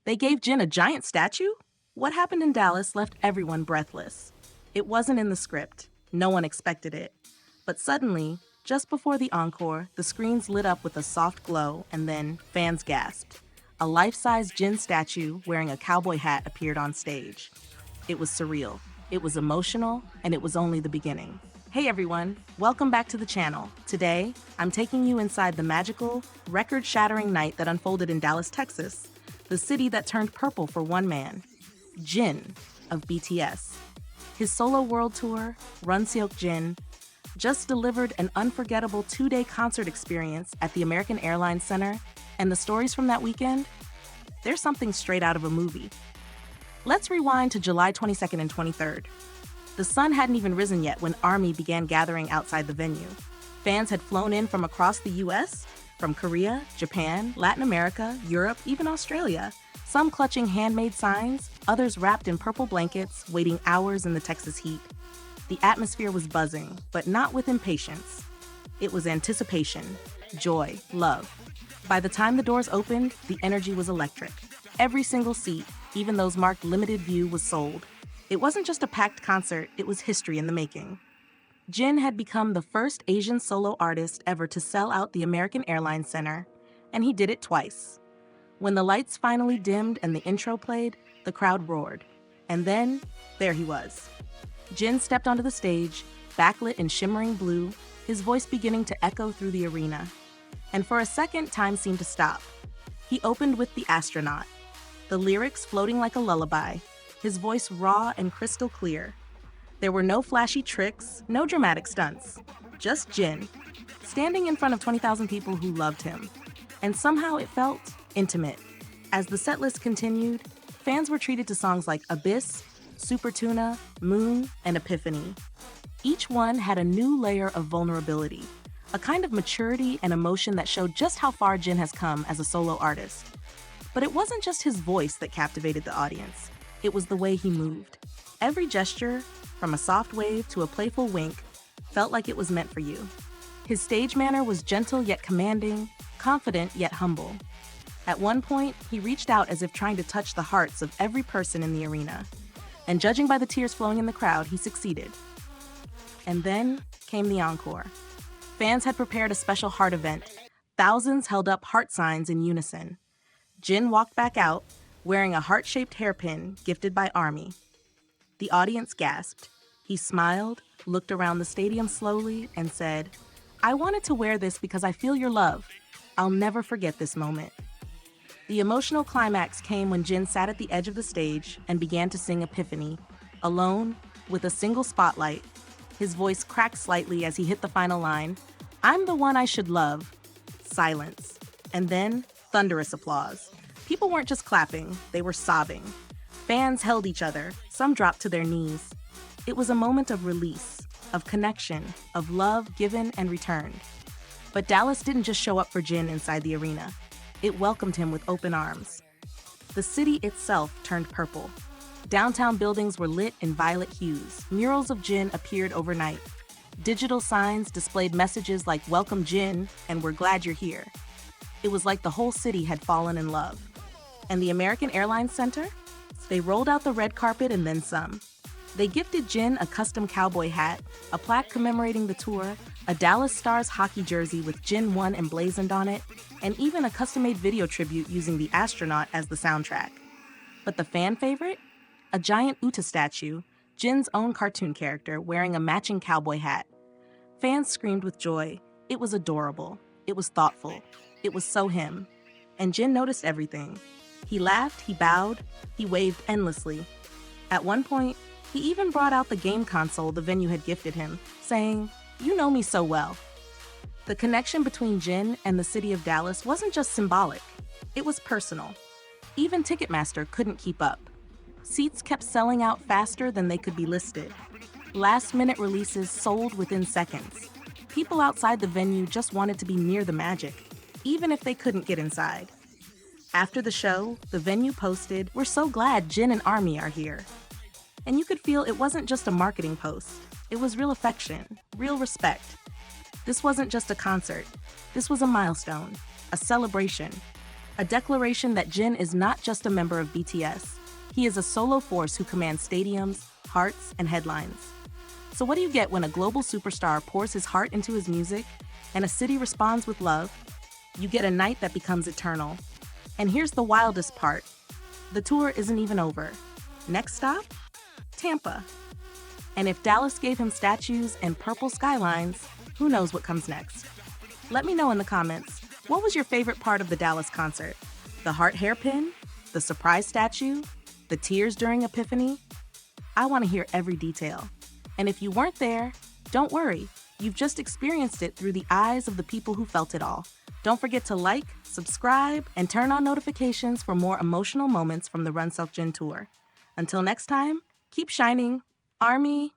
They gave Jin a giant statue? What happened in Dallas left everyone breathless. It wasn't in the script. No one expected it. But suddenly, just before the encore, the screens lit up with a soft glow, and then fans gasped. A life-size Jin statue wearing a cowboy hat appeared on stage. It was surreal, it was emotional, and it was only the beginning. Hey everyone, welcome back to the channel. Today, I'm taking you inside the magical, record-shattering night that unfolded in Dallas, Texas, the city that turned purple for one man, Jin of BTS. His solo world tour, Onstage Jin, just delivered an unforgettable 2-day concert experience at the American Airlines Center, and the stories from that weekend? They're something straight out of a movie. Let's rewind to July 22nd and 23rd. The sun hadn't even risen yet when ARMY began gathering outside the venue. Fans had flown in from across the US, from Korea, Japan, Latin America, Europe, even Australia, some clutching handmade signs, others wrapped in purple blankets, waiting hours in the Texas heat. The atmosphere was buzzing, but not with impatience. It was anticipation, joy, love. By the time the doors opened, the energy was electric. Every single seat, even those marked limited view, was sold. It wasn't just a packed concert, it was history in the making. Jin had become the first Asian solo artist ever to sell out the American Airlines Center, and he did it twice. When the lights finally dimmed and the intro played, the crowd roared. And then, there he was. Jin stepped onto the stage, backlit in shimmering blue, his voice beginning to echo through the arena. And for a second, time seemed to stop. He opened with The Astronaut, the lyrics floating like a lullaby, his voice raw and crystal clear. There were no flashy tricks, no dramatic stunts, just Jin, standing in front of 20,000 people who loved him. And somehow it felt intimate. As the setlist continued, fans were treated to songs like Abyss, Super Tuna, Moon, and Epiphany. Each one had a new layer of vulnerability, a kind of maturity and emotion that showed just how far Jin has come as a solo artist. But it wasn't just his voice that captivated the audience. It was the way he moved. Every gesture, from a soft wave to a playful wink, felt like it was meant for you. His stage manner was gentle yet commanding, confident yet humble. At one point, he reached out as if trying to touch the hearts of every person in the arena. And judging by the tears flowing in the crowd, he succeeded. And then came the encore. Fans had prepared a special heart event. Thousands held up heart signs in unison. Jin walked back out, wearing a heart-shaped hairpin gifted by ARMY. The audience gasped. He smiled, looked around the stadium slowly, and said, "I wanted to wear this because I feel your love. I'll never forget this moment." The emotional climax came when Jin sat at the edge of the stage and began to sing Epiphany, alone, with a single spotlight. His voice cracked slightly as he hit the final line, "I'm the one I should love." Silence. And then, thunderous applause. People weren't just clapping, they were sobbing. Fans held each other, some dropped to their knees. It was a moment of release, of connection, of love given and returned. But Dallas didn't just show up for Jin inside the arena. It welcomed him with open arms. The city itself turned purple. Downtown buildings were lit in violet hues. Murals of Jin appeared overnight. Digital signs displayed messages like "Welcome Jin" and "We're glad you're here." It was like the whole city had fallen in love. And the American Airlines Center? They rolled out the red carpet and then some. They gifted Jin a custom cowboy hat, a plaque commemorating the tour, a Dallas Stars hockey jersey with Jin 1 emblazoned on it, and even a custom-made video tribute using The Astronaut as the soundtrack. But the fan favorite? A giant Uta statue, Jin's own cartoon character wearing a matching cowboy hat. Fans screamed with joy. It was adorable. It was thoughtful. It was so him. And Jin noticed everything. He laughed, he bowed, he waved endlessly. At one point, he even brought out the game console the venue had gifted him, saying, "You know me so well." The connection between Jin and the city of Dallas wasn't just symbolic. It was personal. Even Ticketmaster couldn't keep up. Seats kept selling out faster than they could be listed. Last-minute releases sold within seconds. People outside the venue just wanted to be near the magic, even if they couldn't get inside. After the show, the venue posted, "We're so glad Jin and ARMY are here." And you could feel it wasn't just a marketing post. It was real affection, real respect. This wasn't just a concert. This was a milestone, a celebration. A declaration that Jin is not just a member of BTS. He is a solo force who commands stadiums, hearts, and headlines. So what do you get when a global superstar pours his heart into his music and a city responds with love? You get a night that becomes eternal. And here's the wildest part. The tour isn't even over. Next stop? Tampa. And if Dallas gave him statues and purple skylines, who knows what comes next? Let me know in the comments, what was your favorite part of the Dallas concert? The heart hairpin? The surprise statue? The tears during Epiphany? I want to hear every detail. And if you weren't there, don't worry. You've just experienced it through the eyes of the people who felt it all. Don't forget to like, subscribe, and turn on notifications for more emotional moments from the Jin tour. Until next time, keep shining, ARMY!